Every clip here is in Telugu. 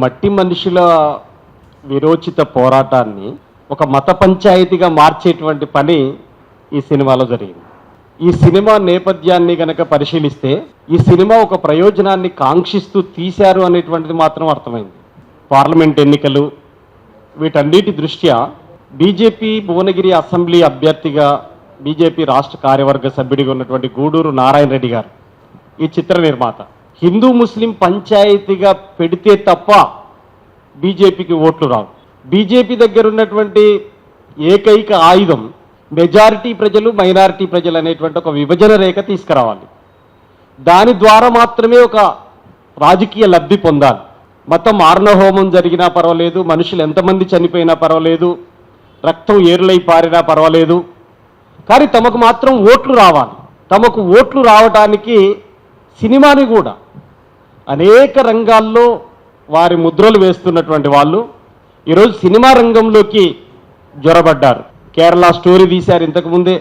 మట్టి మనుషుల విరోచిత పోరాటాన్ని ఒక మత పంచాయతీగా మార్చేటువంటి పని ఈ సినిమాలో జరిగింది. ఈ సినిమా నేపథ్యాన్ని గనక పరిశీలిస్తే ఈ సినిమా ఒక ప్రయోజనాన్ని కాంక్షిస్తూ తీశారు అనేటువంటిది మాత్రం అర్థమైంది. పార్లమెంట్ ఎన్నికలు వీటన్నిటి దృష్ట్యా బీజేపీ భువనగిరి అసెంబ్లీ అభ్యర్థిగా బీజేపీ రాష్ట్ర కార్యవర్గ సభ్యుడిగా ఉన్నటువంటి గూడూరు నారాయణ రెడ్డి గారు ఈ చిత్ర నిర్మాత. హిందూ ముస్లిం పంచాయతీగా పెడితే తప్ప బీజేపీకి ఓట్లు రావు. బీజేపీ దగ్గర ఉన్నటువంటి ఏకైక ఆయుధం మెజారిటీ ప్రజలు మైనారిటీ ప్రజలు అనేటువంటి ఒక విభజన రేఖ తీసుకురావాలి. దాని ద్వారా మాత్రమే ఒక రాజకీయ లబ్ధి పొందాలి. మతం ఆర్ణహోమం జరిగినా పర్వాలేదు, మనుషులు ఎంతమంది చనిపోయినా పర్వాలేదు, రక్తం ఏరులై పారినా పర్వాలేదు, కానీ తమకు మాత్రం ఓట్లు రావాలి. తమకు ఓట్లు రావడానికి సినిమాని కూడా అనేక రంగాల్లో వారి ముద్రలు వేస్తున్నటువంటి వాళ్ళు ఈరోజు సినిమా రంగంలోకి జొరబడ్డారు. కేరళ స్టోరీ తీశారు ఇంతకుముందే,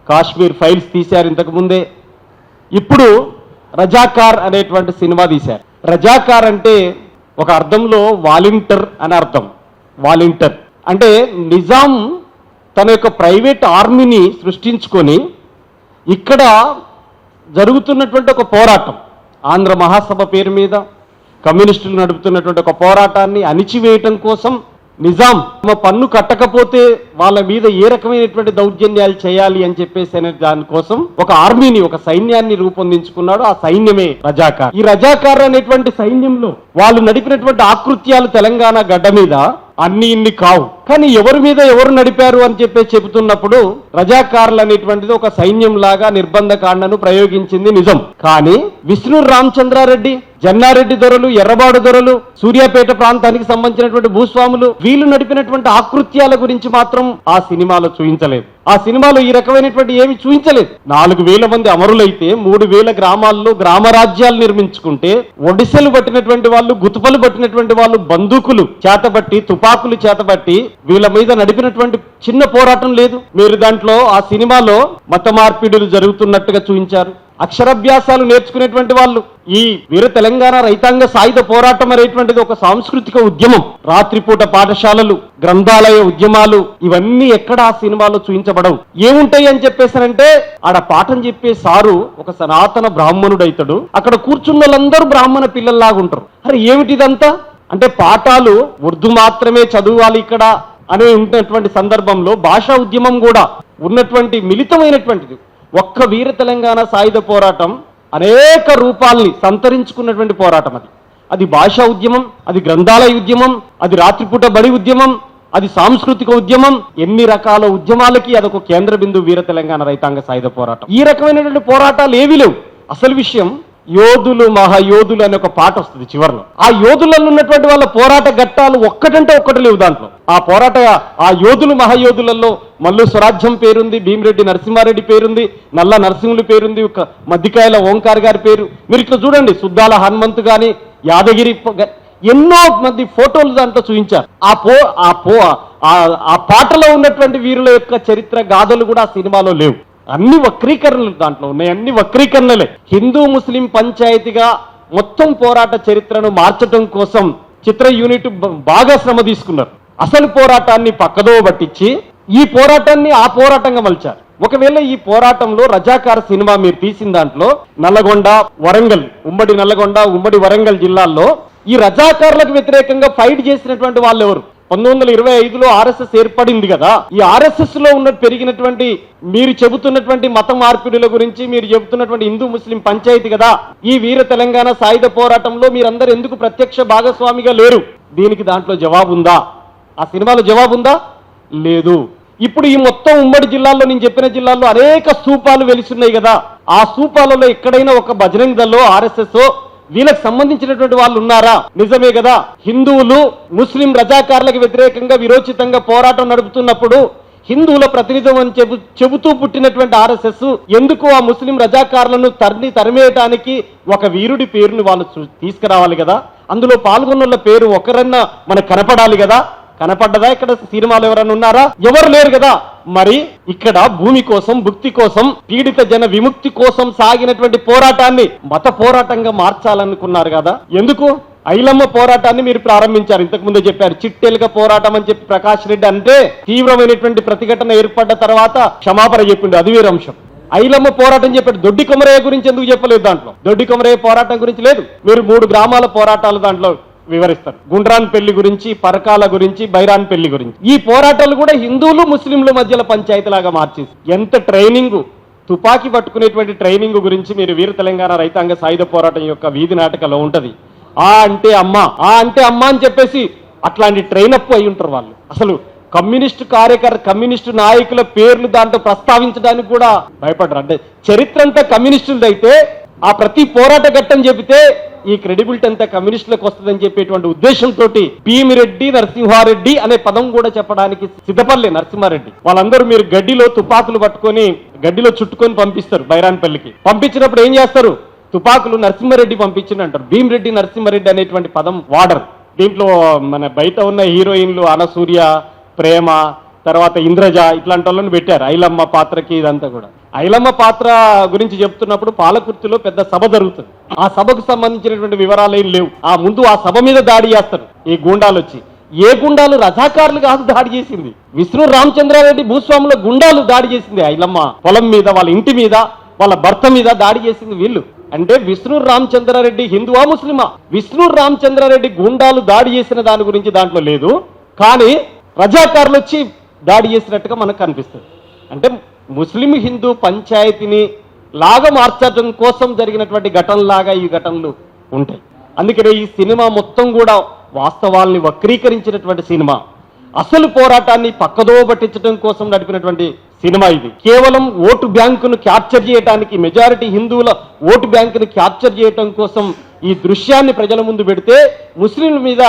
కాశ్మీర్ ఫైల్స్ తీశారు ఇంతకుముందే, ఇప్పుడు రజాకార్ అనేటువంటి సినిమా తీశారు. రజాకార్ అంటే ఒక అర్థంలో వాలంటీర్ అని అర్థం. వాలంటీర్ అంటే నిజాం తన యొక్క ప్రైవేట్ ఆర్మీని సృష్టించుకొని ఇక్కడ జరుగుతున్నటువంటి ఒక పోరాటం, ఆంధ్ర మహాసభ పేరు మీద కమ్యూనిస్టులు నడుపుతున్నటువంటి ఒక పోరాటాన్ని అణిచివేయటం కోసం నిజాం తమ పన్ను కట్టకపోతే వాళ్ళ మీద ఏ రకమైనటువంటి దౌర్జన్యాలు చేయాలి అని చెప్పేసి అనే దానికోసం ఒక ఆర్మీని, ఒక సైన్యాన్ని రూపొందించుకున్నాడు. ఆ సైన్యమే రజాకార్. ఈ రజాకార్ అనేటువంటి సైన్యంలో వాళ్ళు నడిపినటువంటి ఆకృత్యాలు తెలంగాణ గడ్డ మీద అన్ని ఇన్ని కావు, కానీ ఎవరి మీద ఎవరు నడిపారు అని చెప్పేసి చెబుతున్నప్పుడు రజాకార్లు అనేటువంటిది ఒక సైన్యం లాగా నిర్బంధకాండను ప్రయోగించింది నిజం. కానీ విష్ణు రామచంద్రారెడ్డి, జన్నారెడ్డి దొరలు, ఎర్రబాడు దొరలు, సూర్యాపేట ప్రాంతానికి సంబంధించినటువంటి భూస్వాములు వీళ్ళు నడిపినటువంటి ఆకృత్యాల గురించి మాత్రం ఆ సినిమాలో చూపించలేదు. ఆ సినిమాలో ఈ రకమైనటువంటి ఏమి చూపించలేదు. 4,000 మంది అమరులైతే 3,000 గ్రామాల్లో గ్రామరాజ్యాలు నిర్మించుకుంటే ఒడిసెలు పట్టినటువంటి వాళ్ళు, గుతుపలు పట్టినటువంటి వాళ్ళు బందూకులు చేతబట్టి, తుపాకులు చేతబట్టి వీళ్ళ మీద నడిపినటువంటి చిన్న పోరాటం లేదు. మీరు దాంట్లో ఆ సినిమాలో మత మార్పిడులు జరుగుతున్నట్టుగా చూపించారు. అక్షరాభ్యాసాలు నేర్చుకునేటువంటి వాళ్ళు, ఈ వీర తెలంగాణ రైతాంగ సాయుధ పోరాటం అనేటువంటిది ఒక సాంస్కృతిక ఉద్యమం. రాత్రిపూట పాఠశాలలు, గ్రంథాలయ ఉద్యమాలు ఇవన్నీ ఎక్కడ ఆ సినిమాలో చూపించబడవు. ఏముంటాయి అని చెప్పేసానంటే ఆడ పాఠం చెప్పే సారు ఒక సనాతన బ్రాహ్మణుడైతాడు, అక్కడ కూర్చున్న వాళ్ళందరూ బ్రాహ్మణ పిల్లల్లాగా ఉంటారు. అరే ఏమిటిదంతా అంటే పాఠాలు ఉర్దూ మాత్రమే చదవాలి ఇక్కడ అనే ఉన్నటువంటి సందర్భంలో భాషా ఉద్యమం కూడా ఉన్నటువంటి మిళితమైనటువంటిది. ఒక్క వీర తెలంగాణ సాయుధ పోరాటం అనేక రూపాల్ని సంతరించుకున్నటువంటి పోరాటం. అది భాషా ఉద్యమం, అది గ్రంథాలయ ఉద్యమం, అది రాత్రిపూట బడి ఉద్యమం, అది సాంస్కృతిక ఉద్యమం. ఎన్ని రకాల ఉద్యమాలకి అదొక కేంద్ర బిందువు వీర తెలంగాణ రైతాంగ సాయుధ పోరాటం. ఈ రకమైనటువంటి పోరాటాలు ఏవీ లేవు. అసలు విషయం యోధులు మహాయోధులు అనే ఒక పాట వస్తుంది చివరిలో. ఆ యోధులలో ఉన్నటువంటి వాళ్ళ పోరాట ఘట్టాలు ఒక్కటంటే ఒక్కటి లేవు దాంట్లో. ఆ యోధులు మహాయోధులలో మల్లు స్వరాజ్యం పేరుంది, భీమిరెడ్డి నరసింహారెడ్డి పేరుంది, నల్ల నరసింహులు పేరుంది, ఒక మద్దికాయల ఓంకార్ గారి పేరు. మీరు ఇట్లా చూడండి, సుద్దాల హనుమంతు గాని, యాదగిరి, ఎన్నో మంది ఫోటోలు దాంట్లో చూపించారు. ఆ పాటలో ఉన్నటువంటి వీరుల యొక్క చరిత్ర గాథలు కూడా ఆ సినిమాలో లేవు. అన్ని వక్రీకరణలు దాంట్లో ఉన్నాయి, అన్ని వక్రీకరణలే. హిందూ ముస్లిం పంచాయతీగా మొత్తం పోరాట చరిత్రను మార్చడం కోసం చిత్ర యూనిట్ బాగా శ్రమ తీసుకున్నారు. అసలు పోరాటాన్ని పక్కదో పట్టించి ఈ పోరాటాన్ని ఆ పోరాటంగా మలిచారు. ఒకవేళ ఈ పోరాటంలో రజాకార్ సినిమా మీరు తీసిన దాంట్లో నల్లగొండ, వరంగల్, ఉమ్మడి నల్లగొండ, ఉమ్మడి వరంగల్ జిల్లాల్లో ఈ రజాకార్లకు వ్యతిరేకంగా ఫైట్ చేసినటువంటి వాళ్ళు ఎవరు? 1925లో ఆర్ఎస్ఎస్ ఏర్పడింది కదా. ఈ ఆర్ఎస్ఎస్ లో ఉన్న పెరిగినటువంటి మీరు చెబుతున్నటువంటి మత మార్పిడుల గురించి మీరు చెబుతున్నటువంటి హిందూ ముస్లిం పంచాయతీ కదా. ఈ వీర తెలంగాణ సాయుధ పోరాటంలో మీరందరూ ఎందుకు ప్రత్యక్ష భాగస్వామిగా లేరు? దీనికి దాంట్లో జవాబు ఉందా? ఆ సినిమాలో జవాబు ఉందా? లేదు. ఇప్పుడు ఈ మొత్తం ఉమ్మడి జిల్లాల్లో, నేను చెప్పిన జిల్లాల్లో అనేక స్తూపాలు వెలిసిన్నాయి కదా. ఆ స్తూపాలలో ఎక్కడైనా ఒక బజరంగ్ దళ్, ఆర్ఎస్ఎస్ వీళ్ళకి సంబంధించినటువంటి వాళ్ళు ఉన్నారా? నిజమే కదా. హిందువులు ముస్లిం రజాకార్లకు వ్యతిరేకంగా విరోచితంగా పోరాటం నడుపుతున్నప్పుడు హిందువుల ప్రతినిధం అని చెబుతూ పుట్టినటువంటి ఆర్ఎస్ఎస్ ఎందుకు ఆ ముస్లిం రజాకార్లను తరిమేయటానికి ఒక వీరుడి పేరుని వాళ్ళు తీసుకురావాలి కదా. అందులో పాల్గొన్న పేరు ఒకరన్నా మనకు కనపడాలి కదా. కనపడ్డదా? ఇక్కడ సినిమాలో ఎవరన్నా ఉన్నారా? ఎవరు లేరు కదా. మరి ఇక్కడ భూమి కోసం, భుక్తి కోసం, పీడిత జన విముక్తి కోసం సాగినటువంటి పోరాటాన్ని మత పోరాటంగా మార్చాలనుకున్నారు కదా. ఎందుకు? ఐలమ్మ పోరాటాన్ని మీరు ప్రారంభించారు, ఇంతకు ముందే చెప్పారు. చిట్టెలుక పోరాటం అని చెప్పి ప్రకాష్ రెడ్డి అంటే తీవ్రమైనటువంటి ప్రతిఘటన ఏర్పడ్డ తర్వాత క్షమాపణ చెప్పిండు, అది వేరే అంశం. ఐలమ్మ పోరాటం చెప్పాడు. దొడ్డి కొమరయ్య గురించి ఎందుకు చెప్పలేదు దాంట్లో? దొడ్డి కొమరయ్య పోరాటం గురించి లేదు. మీరు 3 గ్రామాల పోరాటాలు దాంట్లో వివరిస్తారు. గుండ్రాన్ పెళ్లి గురించి, పరకాల గురించి, బైరాన్ పెళ్లి గురించి. ఈ పోరాటాలు కూడా హిందువులు ముస్లింల మధ్యలో పంచాయతీలాగా మార్చేసి ఎంత ట్రైనింగ్, తుపాకీ పట్టుకునేటువంటి ట్రైనింగ్ గురించి మీరు వీర తెలంగాణ రైతాంగ సాయుధ పోరాటం యొక్క వీధి నాటకంలో ఉంటది. ఆ అంటే అమ్మ, ఆ అంటే అమ్మ అని చెప్పేసి అట్లాంటి ట్రైనప్ అయి ఉంటారు వాళ్ళు. అసలు కమ్యూనిస్టు నాయకుల పేర్లు దాంట్లో ప్రస్తావించడానికి కూడా భయపడరు. అంటే చరిత్ర అంతా కమ్యూనిస్టులది అయితే ఆ ప్రతి పోరాట ఘట్టం చెబితే ఈ క్రెడిబిలిటీ అంతా కమ్యూనిస్టులకు వస్తుందని చెప్పేటువంటి ఉద్దేశంతో భీమిరెడ్డి నరసింహారెడ్డి అనే పదం కూడా చెప్పడానికి సిద్ధపడలే నరసింహారెడ్డి. వాళ్ళందరూ మీరు గడ్డిలో తుపాకులు పట్టుకొని గడ్డిలో చుట్టుకొని పంపిస్తారు బైరాన్పల్లికి. పంపించినప్పుడు ఏం చేస్తారు? తుపాకులు నరసింహారెడ్డి పంపించింది అంటారు. భీమిరెడ్డి నరసింహారెడ్డి అనేటువంటి పదం వాడరు. దీంట్లో మన బయట ఉన్న హీరోయిన్లు అనసూర్య, ప్రేమ, తర్వాత ఇంద్రజ ఇట్లాంటి వాళ్ళని పెట్టారు ఐలమ్మ పాత్రకి. ఇదంతా కూడా ఐలమ్మ పాత్ర గురించి చెప్తున్నప్పుడు పాలకుర్తిలో పెద్ద సభ జరుగుతుంది. ఆ సభకు సంబంధించినటువంటి వివరాలు ఏం లేవు. ఆ ముందు ఆ సభ మీద దాడి చేస్తారు ఈ గూండాలు వచ్చి. ఏ గుండాలు? రజాకారులు కాదు దాడి చేసింది. విష్ణు రామచంద్రారెడ్డి భూస్వాముల గుండాలు దాడి చేసింది. ఐలమ్మ పొలం మీద, వాళ్ళ ఇంటి మీద, వాళ్ళ భర్త మీద దాడి చేసింది వీళ్ళు. అంటే విష్ణు రామచంద్రారెడ్డి హిందువా ముస్లిమా? విష్ణు రామచంద్రారెడ్డి గుండాలు దాడి చేసిన దాని గురించి దాంట్లో లేదు, కానీ రజాకారులు వచ్చి దాడి చేసినట్టుగా మనకు కనిపిస్తుంది. అంటే ముస్లిం హిందూ పంచాయతీని లాగా మార్చడం కోసం జరిగినటువంటి ఘటనలాగా ఈ ఘటనలు ఉంటాయి. అందుకనే ఈ సినిమా మొత్తం కూడా వాస్తవాల్ని వక్రీకరించినటువంటి సినిమా. అసలు పోరాటాన్ని పక్కదో పట్టించడం కోసం నడిపినటువంటి సినిమా ఇది. కేవలం ఓటు బ్యాంకును క్యాప్చర్ చేయడానికి, మెజారిటీ హిందువుల ఓటు బ్యాంకును క్యాప్చర్ చేయడం కోసం ఈ దృశ్యాన్ని ప్రజల ముందు పెడితే ముస్లింల మీద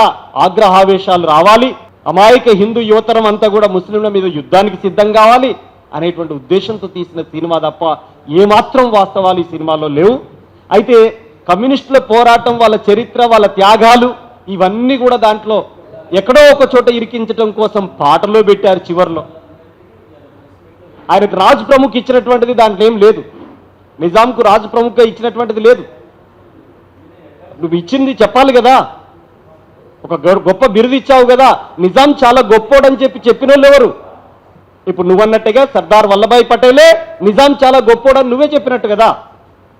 ఆగ్రహావేశాలు రావాలి, అమాయక హిందూ యువతరం అంతా కూడా ముస్లింల మీద యుద్ధానికి సిద్ధం కావాలి అనేటువంటి ఉద్దేశంతో తీసిన సినిమా తప్ప ఏమాత్రం వాస్తవాలు ఈ సినిమాలో లేవు. అయితే కమ్యూనిస్టుల పోరాటం, వాళ్ళ చరిత్ర, వాళ్ళ త్యాగాలు ఇవన్నీ కూడా దాంట్లో ఎక్కడో ఒక చోట ఇరికించడం కోసం పాటలో పెట్టారు. చివర్లో ఆయనకు రాజ్ ప్రముఖ్ ఇచ్చినటువంటిది దాంట్లో ఏం లేదు. నిజాంకు రాజ్ ప్రముఖ ఇచ్చినటువంటిది లేదు. నువ్వు ఇచ్చింది చెప్పాలి కదా, ఒక గొప్ప బిరుదు ఇచ్చావు కదా. నిజాం చాలా గొప్పోడని చెప్పిన వాళ్ళు ఎవరు? ఇప్పుడు నువ్వన్నట్టుగా సర్దార్ వల్లభాయ్ పటేలే నిజాం చాలా గొప్పోడని నువ్వే చెప్పినట్టు కదా.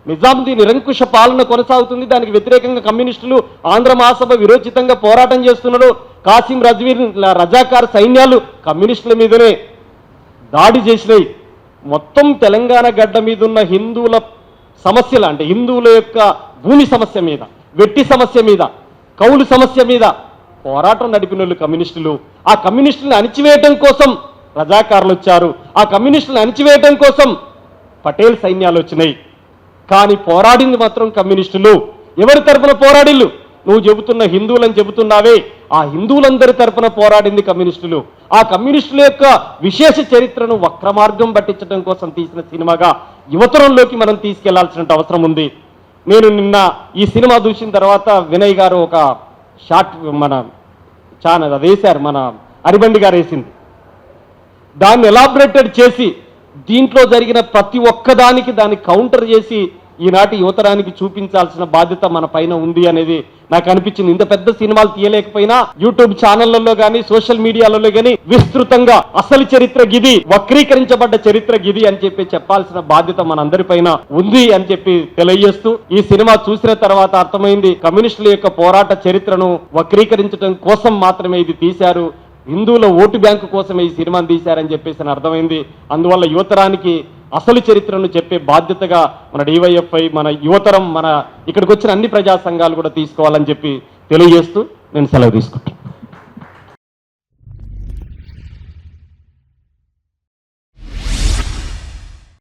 నిజాంది నిరంకుశ పాలన కొనసాగుతుంది, దానికి వ్యతిరేకంగా కమ్యూనిస్టులు ఆంధ్ర మహాసభ విరోచితంగా పోరాటం చేస్తున్నారు. కాసిం రజ్వీర్ రజాకార్ సైన్యాలు కమ్యూనిస్టుల మీదనే దాడి చేసినాయి. మొత్తం తెలంగాణ గడ్డ మీద ఉన్న హిందువుల సమస్యలు, అంటే హిందువుల యొక్క భూమి సమస్య మీద, వెట్టి సమస్య మీద, కౌలు సమస్య మీద పోరాటం నడిపిన వాళ్ళు కమ్యూనిస్టులు. ఆ కమ్యూనిస్టులను అణిచివేయటం కోసం రజాకారులు వచ్చారు, ఆ కమ్యూనిస్టులను అణిచివేయటం కోసం పటేల్ సైన్యాలు వచ్చినాయి. కానీ పోరాడింది మాత్రం కమ్యూనిస్టులు. ఎవరి తరపున పోరాడిల్లు? నువ్వు చెబుతున్న హిందువులని చెబుతున్నావే, ఆ హిందువులందరి తరపున పోరాడింది కమ్యూనిస్టులు. ఆ కమ్యూనిస్టుల యొక్క విశేష చరిత్రను వక్రమార్గం పట్టించడం కోసం తీసిన సినిమాగా యువతరంలోకి మనం తీసుకెళ్లాల్సిన అవసరం ఉంది. నేను నిన్న ఈ సినిమా చూసిన తర్వాత వినయ్ గారు ఒక షార్ట్ మన ఛానల్ అది వేశారు, మన అరిబండి గారు వేసింది. దాన్ని ఎలాబరేటెడ్ చేసి దీంట్లో జరిగిన ప్రతి ఒక్కదానికి దాన్ని కౌంటర్ చేసి ఈనాటి యువతరానికి చూపించాల్సిన బాధ్యత మన పైన ఉంది అనేది నాకు అనిపించింది. ఇంత పెద్ద సినిమాలు తీయలేకపోయినా యూట్యూబ్ ఛానళ్లలో కానీ సోషల్ మీడియాలలో కానీ విస్తృతంగా అసలు చరిత్ర గిది, వక్రీకరించబడ్డ చరిత్ర గిది అని చెప్పి చెప్పాల్సిన బాధ్యత మనందరి పైన ఉంది అని చెప్పి తెలియజేస్తూ, ఈ సినిమా చూసిన తర్వాత అర్థమైంది కమ్యూనిస్టుల యొక్క పోరాట చరిత్రను వక్రీకరించడం కోసం మాత్రమే ఇది తీశారు, హిందువుల ఓటు బ్యాంకు కోసమే ఈ సినిమాను తీశారని చెప్పేసి అర్థమైంది. అందువల్ల యువతరానికి అసలు చరిత్రను చెప్పే బాధ్యతగా మన డివైఎఫ్ఐ, మన యువతరం, మన ఇక్కడికి వచ్చిన అన్ని ప్రజా సంఘాలు కూడా తీసుకోవాలని చెప్పి తెలియజేస్తూ నేను సెలవు తీసుకుంటాను.